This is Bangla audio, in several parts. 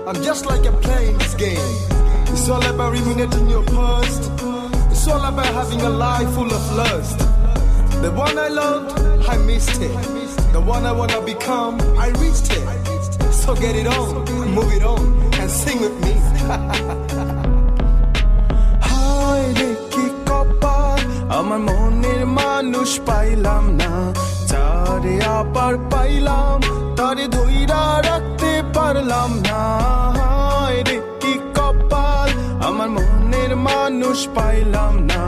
I'm just like a playing this game. It's all about ruminating your past. It's all about having a life full of lust. The one I loved, I missed it. The one I wanna become, I reached it. So get it on, move it on, and sing with me. Hi, Ricky Copper. আমার মনের মানুষ পাইলাম না, যারে আবার পাইলাম তারে ধইরা রাখতে পারলাম না। হায় রে কি কপাল, আমার মনের মানুষ পাইলাম না,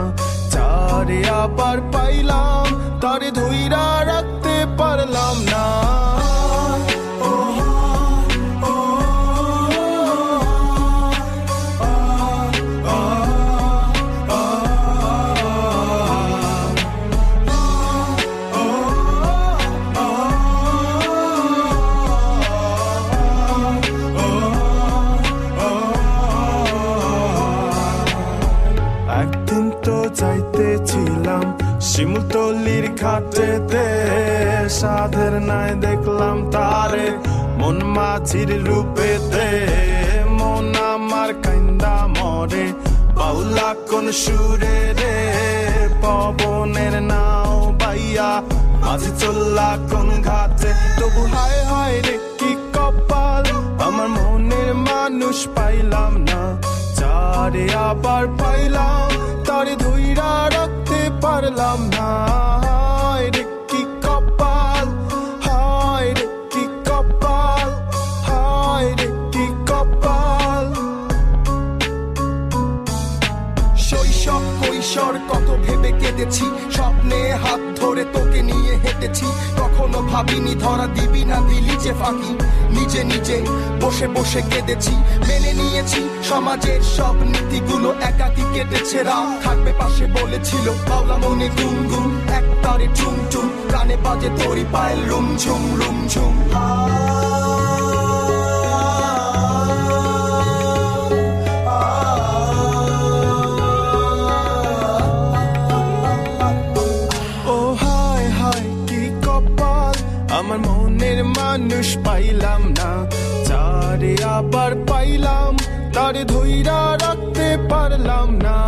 যারে আবার পাইলাম তারে ধইরা রাখতে পারলাম না। চাইতেছিলাম শিমুলতলির ঘাটেতে, সাধের নাই দেখলাম তারে মন মাঝির রূপেতে। মন আমার কান্দা মরে বাউলা কোন সুরে রে, পবনের নাও বাইয়া মাঝি চললা কোন ঘাটে। তবু হায় হায় রে কি কপাল, আমার মনের মানুষ পাইলাম না, যারে আবার পাইলাম তারে ধইরা রাখতে পারলাম না। হায় রে কি কপাল, হায় রে কি কপাল, হায় রে কি কপাল। শৈশব কৈশোর কত ভেবে কেঁদেছি, স্বপ্নে হাত ধরে তোকে নিয়ে হেঁটেছি। কখনো ভাবিনি ধরা দিবি না, দিলি যে ফাঁকি। নিজে নিজে বসে বসে কেঁদেছি, মেনে নিয়েছি সমাজের সব নীতিগুলো। একাকি কেটেছে রাত, থাকবে পাশে বলেছিল বাউলা মনে গুনগুন। এক তারে চুম চুম, কানে বাজে তোরি পায়ের রুমঝুম রুমঝুম। আমার মনের মানুষ পাইলাম না, যারে আবার পাইলাম তারে ধইরা রাখতে পারলাম না।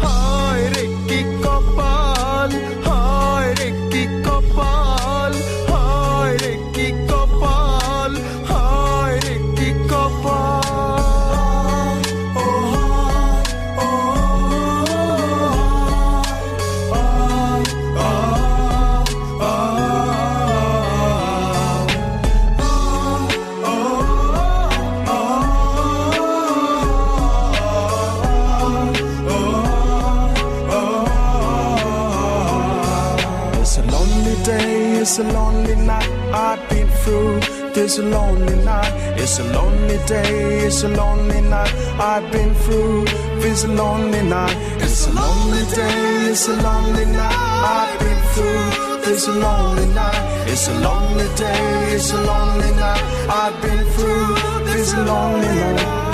হায় রে কি কপাল, হায় রে কি কপাল, হায় রে কি কপাল, হায় রে কি কপাল। It's a lonely night I've been through. This a lonely night. It's a lonely day. It's a lonely night I've been through. This a lonely night. It's a lonely day. It's a lonely night I've been through. This a lonely night. It's a lonely day. It's a lonely night I've been through. This a lonely night.